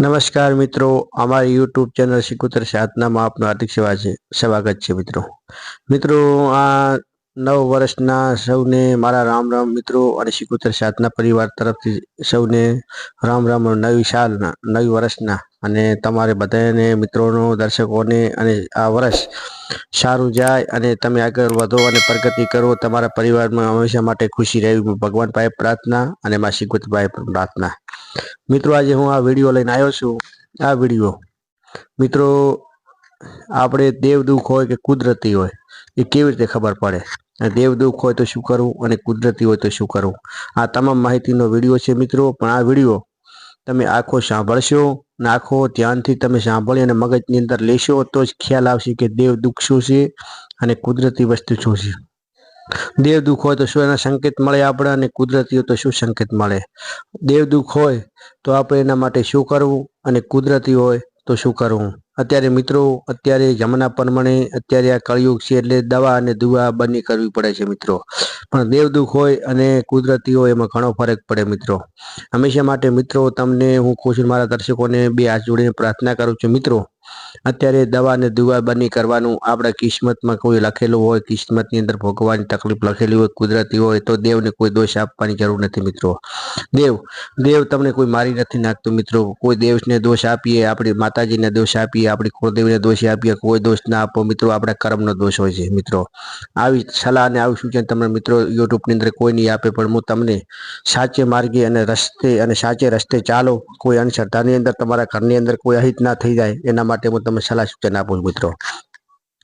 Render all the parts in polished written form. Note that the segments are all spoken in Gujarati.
નમસ્કાર મિત્રો, અમારી યુટ્યુબ ચેનલ સિકોતર સાધનામાં આપનું હાર્દિક સ્વાગત છે મિત્રો આ નવ વર્ષના સૌને મારા રામ રામ મિત્રો અને સિકોતર સાધના પરિવાર તરફથી સૌને રામ રામ નવી સાલના નવી વર્ષના અને તમારે બધાને મિત્રોનો દર્શકોને અને આ વર્ષ સારું જાય અને તમે આગળ વધો અને પ્રગતિ કરો, તમારા પરિવારમાં હંમેશા માટે ખુશી રહેવી ભગવાન પાસે પ્રાર્થના અને મા સિકોતર પાસે પ્રાર્થના। મિત્રો આજે હું આ વિડીયો લઈને આવ્યો છું। આ વિડીયો મિત્રો આપણે દેવદુખ હોય કે કુદરતી હોય એ કેવી રીતે ખબર પડે, દેવદુખ હોય તો શું કરવું અને કુદરતી હોય તો શું કરવું, આ તમામ માહિતીનો વિડીયો છે મિત્રો। પણ આ વિડીયો તમે આખો સાંભળશો ને આખો ધ્યાનથી તમે સાંભળી અને મગજની અંદર લેશો તો જ ખ્યાલ આવશે કે દેવદુખ શું છે અને કુદરતી વસ્તુ શું છે। દેવદુખ હોય તો શું એના સંકેત મળે આપણે, અને કુદરતી હોય તો શું સંકેત મળે। દેવદુખ હોય તો આપણે એના માટે શું કરવું અને કુદરતી હોય તો શું કરવું। અત્યારે મિત્રો અત્યારે જમાના પ્રમાણે અત્યારે આ કળિયુગ છે એટલે દવા અને દુવા બંને કરવી પડે છે મિત્રો। પણ દેવદુખ હોય અને કુદરતી હોય એમાં ઘણો ફરક પડે મિત્રો। હંમેશા માટે મિત્રો તમને હું કહું છું, મારા દર્શકોને બે હાથ જોડીને પ્રાર્થના કરું છું મિત્રો, અત્યારે દવા અને દુવા બંને કરવાનું આપણા કિસ્મતમાં કોઈ લખેલું હોય, કિસ્મતની અંદર ભોગવવાની તકલીફ લખેલી હોય, કુદરતી હોય તો દેવને કોઈ દોષ આપવાની જરૂર નથી મિત્રો। દેવ તમને કોઈ મારી નથી નાખતો મિત્રો। કોઈ દેવને દોષ આપીએ, આપણી માતાજીને દોષ આપીએ, આપણી કુળદેવીને દોષ આપીએ, કોઈ દોષ ના આપો મિત્રો, આપણા કર્મનો દોષ હોય છે મિત્રો। આવી સલાહ અને આવી સૂચન તમને મિત્રો યુટ્યુબની અંદર કોઈ નહીં આપે, પણ હું તમને સાચે માર્ગે અને રસ્તે અને સાચે રસ્તે ચાલો, કોઈ અંધશ્રદ્ધાની અંદર તમારા ઘરની અંદર કોઈ અહિત ના થઈ જાય એના માટે હું તમને સલાહ સૂચન આપું છું મિત્રો।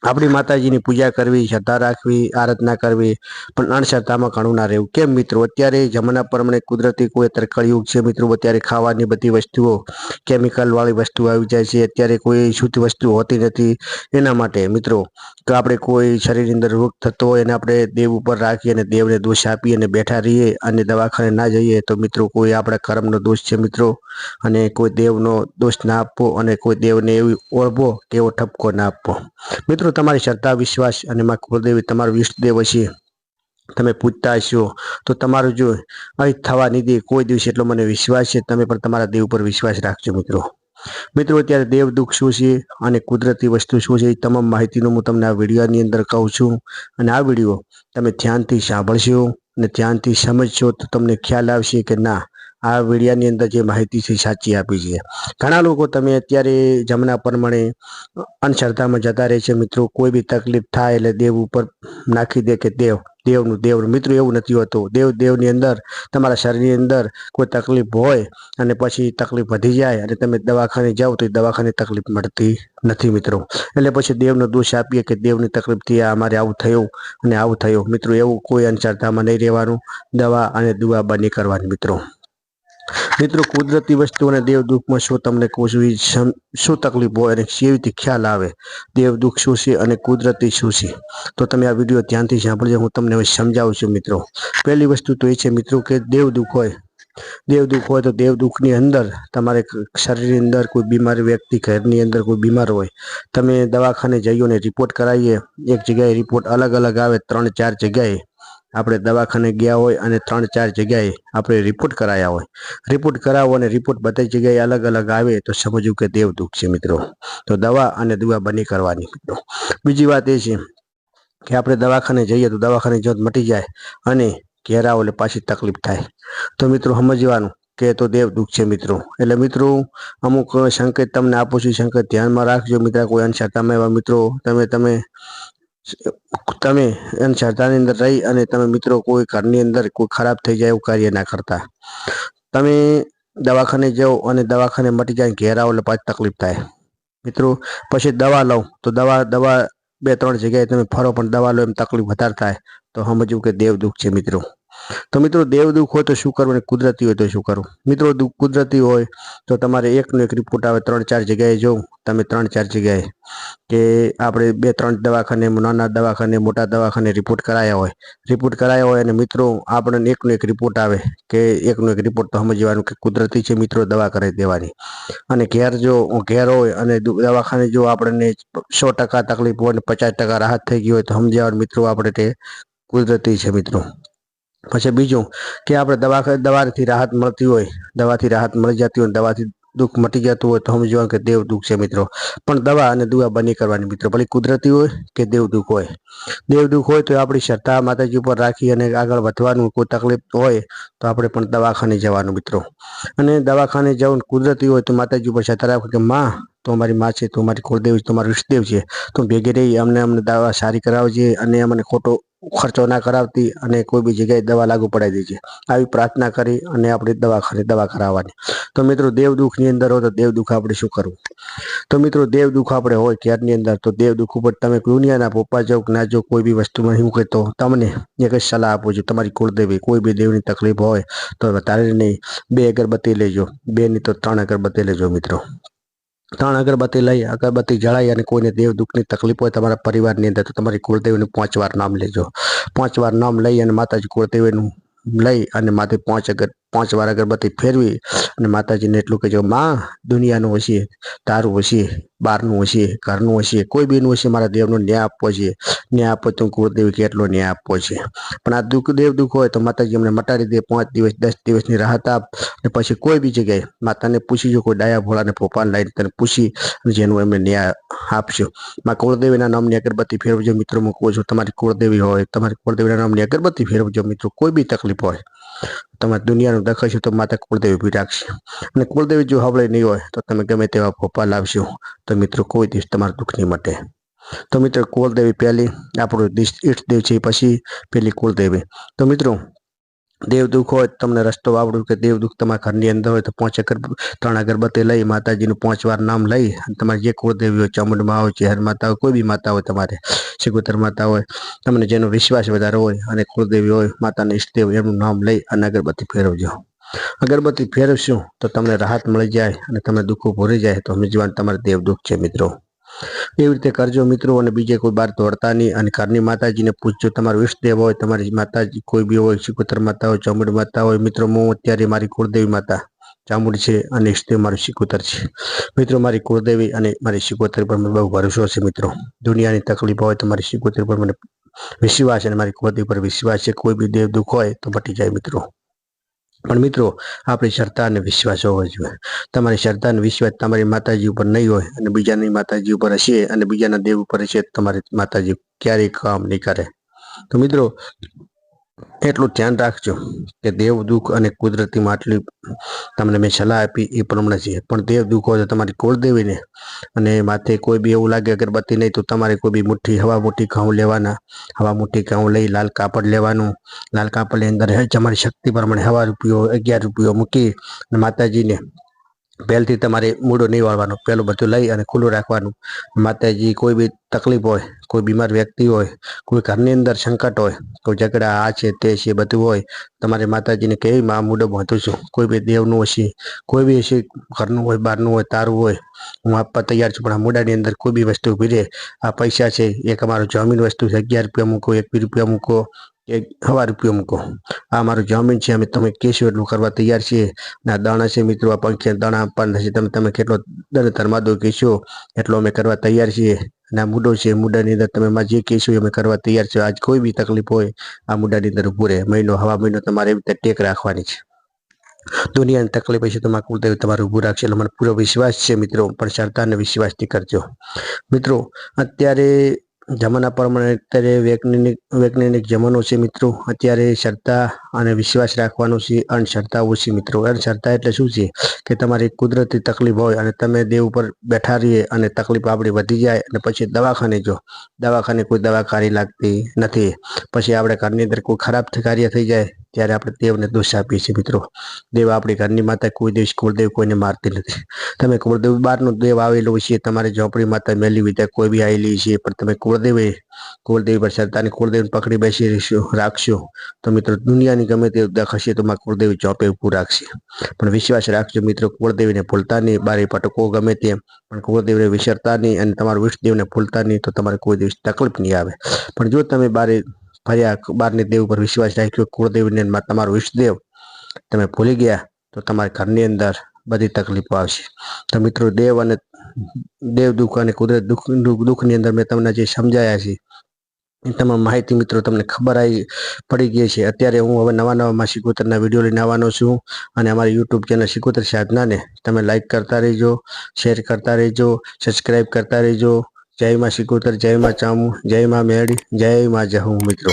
આપણી માતાજીની પૂજા કરવી, શ્રદ્ધા રાખવી, આરાધના કરવી, પણ અંધશ્રદ્ધામાં ઘણું ના રહેવું। કેમ મિત્રો અત્યારે જમાના પ્રમાણે કુદરતી કોઈ અત્યારે કળિયુગ છે મિત્રો, અત્યારે ખાવાની બધી વસ્તુઓ કેમિકલ વાળી વસ્તુ આવી જાય છે, અત્યારે કોઈ શુદ્ધ વસ્તુ હોતી નથી। એના માટે મિત્રો તો આપણે કોઈ શરીરની અંદર રોગ થતો હોય અને આપણે દેવ ઉપર રાખી અને દેવને દોષ આપી અને બેઠા રહીએ અને દવાખાને ના જઈએ તો મિત્રો કોઈ આપણા કર્મનો દોષ છે મિત્રો। અને કોઈ દેવનો દોષ ના આપવો અને કોઈ દેવને એવી ઓળભો કે એવો ઠપકો ના આપવો મિત્રો। તમારી શ્રદ્ધા વિશ્વાસ અને મા કુળદેવી તમારું ઈષ્ટદેવ હશે, તમે પૂછતા હશો તો તમારું જો અહીં થવા નહીં દે કોઈ દિવસ, એટલો મને વિશ્વાસ છે। તમે પણ તમારા દેવ ઉપર વિશ્વાસ રાખજો મિત્રો। અત્યારે દેવ દુઃખ શું છે અને કુદરતી વસ્તુ શું છે એ તમામ માહિતીનું હું તમને આ વિડીયોની અંદર કહું છું, અને આ વિડીયો તમે ધ્યાનથી સાંભળશો અને ધ્યાનથી સમજશો તો તમને ખ્યાલ આવશે કે ના આ વિડીયાની અંદર જે માહિતી છે સાચી આપી છે। ઘણા લોકો તમે અત્યારે જમના પ્રમાણે અંધશ્રદ્ધામાં જતા રહે છે મિત્રો। કોઈ બી તકલીફ થાય એટલે દેવ ઉપર નાખી દે કે દેવનું મિત્રો એવું નથી હોતું। દેવની અંદર તમારા શરીરની અંદર કોઈ તકલીફ હોય અને પછી તકલીફ વધી જાય અને તમે દવાખાને જાઓ તો દવાખાને તકલીફ મળતી નથી મિત્રો। એટલે પછી દેવનો દોષ આપીએ કે દેવની તકલીફથી અમારે આવું થયું અને આવું થયું મિત્રો, એવું કોઈ અંધશ્રદ્ધામાં નહીં રહેવાનું। દવા અને દુવા બંને કરવાની મિત્રો। કુદરતી વસ્તુ અને દેવ દુઃખમાં શું તમને કહું છું, શું તકલીફ હોય અને કેવી રીતે ખ્યાલ આવે, દેવ દુઃખ શું છે અને કુદરતી શું છે, તો તમે આ વિડીયો ધ્યાનથી સાંભળજો। હું તમને હવે સમજાવું છું મિત્રો। પહેલી વસ્તુ તો એ છે મિત્રો કે દેવ દુઃખ હોય તો દેવ દુઃખની અંદર તમારે શરીરની અંદર કોઈ બીમાર વ્યક્તિ ઘરની અંદર કોઈ બીમાર હોય, તમે દવાખાને જઈએ ને રિપોર્ટ કરાવીએ, એક જગ્યાએ રિપોર્ટ અલગ અલગ આવે, 3-4 જગ્યાએ આપણે દવાખાને ગયા હોય અને 3-4 જગ્યાએ આપણે રિપોર્ટ કરાયા હોય, રિપોર્ટ કરાવો અને રિપોર્ટ બધી જગ્યાએ અલગ અલગ આવે તો સમજવું કે દેવ દુઃખ છે મિત્રો। તો દવા અને દુવા બંને કરવાની મિત્રો। બીજી વાત એ છે કે આપણે દવાખાને જઈએ તો દવાખાને જો મટી જાય અને ઘેર આવો એટલે પાછી તકલીફ થાય તો મિત્રો સમજવાનું કે તો દેવ દુઃખ છે મિત્રો। એટલે મિત્રો અમુક સંકેત તમને આપું છું, સંકેત ધ્યાનમાં રાખજો મિત્રો। કોઈ અંધશ્રદ્ધામાં એવા મિત્રો તમે અંધશ્રદ્ધાની અંદર રહી અને તમે મિત્રો કોઈ ઘરની અંદર કોઈ ખરાબ થઈ જાય એવું કાર્ય ના કરતા। તમે દવાખાને જાઓ અને દવાખાને મટી જાય ઘેર આવો એટલે પાછી તકલીફ થાય મિત્રો। પછી દવા લો તો દવા 2-3 જગ્યાએ તમે ફરો પણ દવા લો એમ તકલીફ વધારે થાય તો સમજવું કે દેવ દુઃખ છે મિત્રો। તો મિત્રો દેવ દુઃખ હોય તો શું કરવું અને કુદરતી હોય તો શું કરવું મિત્રો। કુદરતી હોય તો તમારે એકનો એક રિપોર્ટ આવે, 3-4 જગ્યાએ જાઓ તમે, 3-4 જગ્યાએ કે આપણે 2-3 દવાખાને, નાના દવાખાને, મોટા દવાખાને રિપોર્ટ કરાયા હોય અને મિત્રો આપણને એકનો એક રિપોર્ટ આવે કે એકનો એક રિપોર્ટ તો સમજવાનું કે કુદરતી છે મિત્રો, દવા કરાવી દેવાની। અને ઘેર હોય અને દવાખાને જો આપણને 100% તકલીફ હોય અને 50% રાહત થઈ ગઈ હોય તો સમજાવવાનું મિત્રો આપણે તે કુદરતી છે મિત્રો। પછી બીજું કે આપણે દવાથી રાહત મળતી હોય, દવાથી રાહત મળી જતી હોય, દવાથી દુઃખ મટી જતું હોય તો સમજવાનું કે દેવ દુઃખ છે મિત્રો। પણ દવા અને દુઆ બંને કરવાની મિત્રો, ભલે કુદરતી હોય કે દેવ દુઃખ હોય। દેવ દુઃખ હોય તો આપણી શ્રદ્ધા માતાજી ઉપર રાખી અને આગળ વધવાનું। કોઈ તકલીફ હોય તો આપણે પણ દવાખાને જવાનું મિત્રો। અને દવાખાને જવું કુદરતી હોય તો માતાજી ઉપર શ્રદ્ધા રાખો કે માં તો અમારી માં છે, તો અમારી કુળદેવી, તમારું ઈષ્ટદેવ છે, તો ભેગી રહી અમને દવા સારી કરાવજે અને અમને ખોટો ખર્ચો ના કરાવતી અને કોઈ બી જગ્યાએ દવા લાગુ પડાવી દેજે, આવી પ્રાર્થના કરી અને આપણે દવાખાને દવા કરાવવાની। તો મિત્રો દેવ દુઃખની અંદર હોય તો દેવ દુઃખ આપણે શું કરવું? તો મિત્રો દેવ દુઃખ આપણે હોય ઘરની અંદર તો દેવ દુઃખ ઉપર તમે દુનિયાના પપ્પા જાઓ ના જો કોઈ બી વસ્તુમાં હું કહેતો તમને એક જ સલાહ આપું છું, તમારી કુળદેવી કોઈ બી દેવની તકલીફ હોય તો વધારે નહીં 2 અગરબત્તી લેજો, 2 નહીં તો 3 અગરબત્તી લેજો મિત્રો। 3 અગરબત્તી લઈ અગરબત્તી જળાઈ અને કોઈને દેવ દુઃખની તકલીફ હોય તમારા પરિવારની અંદર તો તમારી કુળદેવીનું 5 વાર નામ લેજો। 5 વાર નામ લઈ અને માતાજી કુળદેવીનું લઈ અને માથે 5 વાર અગરબત્તી ફેરવી અને માતાજીને એટલું કહેજો, માં દુનિયાનું હશે, તારું હશે, બહારનું હશે, ઘરનું હશે, કોઈ બીનું હશે, મારા દેવનો ન્યાય આપવો છે। ન્યાય આપો તો કુળદેવી કેટલો ન્યાય આપવો છે। પણ આ દેવ દુઃખ હોય તો માતાજી અમને મટાડી દે, 5 દિવસ 10 દિવસની રાહત આપ અને પછી કોઈ બી જગ્યાએ માતાને પૂછીજો, કોઈ ડાયા ભોળાને ફોપાને લાઈને તને પૂછી અને જેનું એમને ન્યાય આપશો। માં કુળદેવીના નામની અગરબત્તી ફેરવજો મિત્રો। હું કહું છું તમારી કુળદેવી હોય, તમારી કુળદેવીના નામની અગરબત્તી ફેરવજો મિત્રો। કોઈ બી તકલીફ હોય તમારે દુનિયાનું દખલશો તો માતા કુળદેવી ઊભી રાખશે અને કુળદેવી જો હવળે નહીં હોય તો તમે ગમે તેવા ફોપા લાવશો તો મિત્રો કોઈ દિવસ તમારું દુઃખ નહીં મટે। તો મિત્રો કુળદેવી પહેલી આપણું ઈષ્ટદેવ છે, પછી પેલી કુળદેવી। તો મિત્રો દેવ દુઃખ હોય તમને રસ્તો આવડું કે દેવ દુઃખ તમારા ઘરની અંદર હોય તો 3 અગરબત્તી લઈ માતાજીનું 5 વાર નામ લઈ અને તમારી જે કુળદેવી હોય, ચામુંડમાં હોય, ચેહર માતા હોય, કોઈ બી માતા હોય, તમારે સિકોતર માતા હોય, તમને જેનો વિશ્વાસ વધારે હોય અને કુળદેવી હોય માતાના ઈષ્ટદેવ એમનું નામ લઈ અને અગરબત્તી ફેરવજો। અગરબત્તી ફેરવશું તો તમને રાહત મળી જાય અને તમે દુઃખો ભૂલી જાય તો સમજવાનું તમારે દેવ દુઃખ છે મિત્રો। એવી રીતે કરજો મિત્રો અને બીજે કોઈ બહાર દોડતા નહીં અને ઘરની માતાજીને પૂછજો, તમારું ઈષ્ટદેવ હોય, તમારી માતાજી કોઈ બી હોય, સિકોતર માતા હોય, ચામુંડ માતા હોય મિત્રો, હું અત્યારે મારી કુળદેવી માતા ચામુંડ છે અને ઈષ્ટદેવ મારું સિકોતર છે મિત્રો। મારી કુળદેવી અને મારી સિકોતર પર મને બહુ ભરોસો છે મિત્રો। દુનિયાની તકલીફ હોય તો મારી સિકોતર પર મને વિશ્વાસ અને મારી કુળદેવી પર વિશ્વાસ છે। કોઈ બી દેવ દુઃખ હોય તો મટી જાય મિત્રો। પણ મિત્રો આપણી શ્રદ્ધા અને વિશ્વાસ હોવો જોઈએ। તમારી શ્રદ્ધા અને વિશ્વાસ તમારી માતાજી ઉપર નહીં હોય અને બીજાની માતાજી ઉપર હશે અને બીજાના દેવ ઉપર હશે તમારી માતાજી ક્યારેય કામ નહીં કરે। તો મિત્રો એટલું ધ્યાન રાખજો કે દેવ દુઃખ અને કુદરતીમાં આટલી તમને મેં સલાહ આપી એ પ્રમાણે છે, પણ દેવ દુઃખ હોય તો તમારી કુળદેવીને અને માથે કોઈ બી એવું લાગે અગરબત્તી નહીં તો તમારે કોઈ બી મુઠ્ઠી હવા મુઠ્ઠી ઘઉં લેવાના। હવા મુઠ્ઠી ઘઉં લઈ લાલ કાપડ લેવાનું, લાલ કાપડની અંદર તમારી શક્તિ પ્રમાણે 1 રૂપિયો 11 રૂપિયો મૂકી અને માતાજીને પહેલથી તમારે મૂળો નહીં વાળવાનો, પહેલું બધું લઈ અને ખુલ્લું રાખવાનું। માતાજી કોઈ બી તકલીફ હોય, કોઈ બીમાર વ્યક્તિ હોય, કોઈ ઘરની અંદર સંકટ હોય, કોઈ ઝઘડા આ છે તે છે બધું હોય, તમારે માતાજીને કેવી માં મૂડો બાંધું છું, કોઈ બી દેવનું હશે, કોઈ બી હશે, ઘરનું હોય, બહારનું હોય, તારું હોય, હું આપવા તૈયાર છું। પણ આ મૂડાની અંદર કોઈ બી વસ્તુ ઊભી રહે, આ પૈસા છે, એક અમારું જમીન વસ્તુ છે, 11 રૂપિયા મૂકો, 21 રૂપિયા મૂકો, 1 રૂપિયો મૂકો, આ મારું જમીન છે, અમે તમે કહેશો એટલું કરવા તૈયાર છીએ। અને આ દાણા છે મિત્રો, આ પંખી દાણા આપવાના છે, તમે કેટલો દર ધર્માદો કહેશો એટલો અમે કરવા તૈયાર છીએ। અને આ મૂડો છે, મૂડાની અંદર તમે જે કહેશો એ અમે કરવા તૈયાર છે। આજ કોઈ બી તકલીફ હોય આ મૂડાની અંદર ઊભું રહે, મહિનો હવા મહિનો તમારે એવી રીતે ટેક રાખવાની છે। દુનિયાની તકલીફ હશે તો મારા કુળદેવી તમારું ઊભું રાખશે એટલે મને પૂરો વિશ્વાસ છે મિત્રો। પણ શ્રદ્ધા અને વિશ્વાસથી કરજો મિત્રો। અત્યારે જમાના પ્રમાણે અત્યારે વૈજ્ઞાનિક જમાનો છે મિત્રો। અત્યારે શ્રદ્ધા અને વિશ્વાસ રાખવાનો છે, અંધશ્રદ્ધા ઓછી મિત્રો। અંધશ્રદ્ધા એટલે શું છે કે તમારી કુદરતી તકલીફ હોય અને તમે દેવ ઉપર બેઠા રહીએ અને તકલીફ આપણી વધી જાય અને પછી દવાખાને જો, દવાખાને કોઈ દવા કારી લાગતી નથી, પછી આપણે ઘરની અંદર કોઈ ખરાબ કાર્ય થઈ જાય ત્યારે આપણે દેવને દોષ આપીએ છીએ મિત્રો। દેવ આપણી ઘરની માતા કોઈ દિવસ કુળદેવ કોઈને મારતી નથી। તમે કુળદેવ બહારનો દેવ આવેલો છે, તમારી ઝોપડી માતા મેલી વિદ્યા કોઈ બી આવેલી છે, પણ તમે કુળદેવી પર શ્રદ્ધાની કુળદેવીને પકડી બેસી રાખશો તો મિત્રો દુનિયાની ગમે તે દખ હશે તો મારા કુળદેવી ચોપે ઊભું રાખશે। પણ વિશ્વાસ રાખજો મિત્રો, કુળદેવીને ભૂલતા નહીં, બારે પટકો ગમે તેમ પણ કુળદેવીને વિસરતા નહીં અને તમારું ઈષ્ટદેવને ભૂલતા નહીં તો તમારે કોઈ દિવસ તકલીફ નહીં આવે। પણ જો તમે બારે ફર્યા, બહારની દેવ પર વિશ્વાસ રાખ્યો, કુળદેવીને તમારું ઈષ્ટદેવ તમે ભૂલી ગયા તો તમારા ઘરની અંદર બધી તકલીફો આવશે। તો મિત્રો દેવ અને દેવ દુઃખ અને કુદરત દુઃખની અંદર મેં તમને જે સમજાયા છે એ તમામ માહિતી મિત્રો તમને ખબર પડી ગઈ છે। અત્યારે હું હવે નવા સિકોતરના વિડીયો લઈને આવવાનો છું અને અમારી યુટ્યુબ ચેનલ સિકોતર સાધનાને તમે લાઈક કરતા રહેજો, શેર કરતા રહેજો, સબસ્ક્રાઈબ કરતા રહેજો। જય માં સિકોતર, જય માં ચામું, જય માં મેળી, જય માં જહું મિત્રો।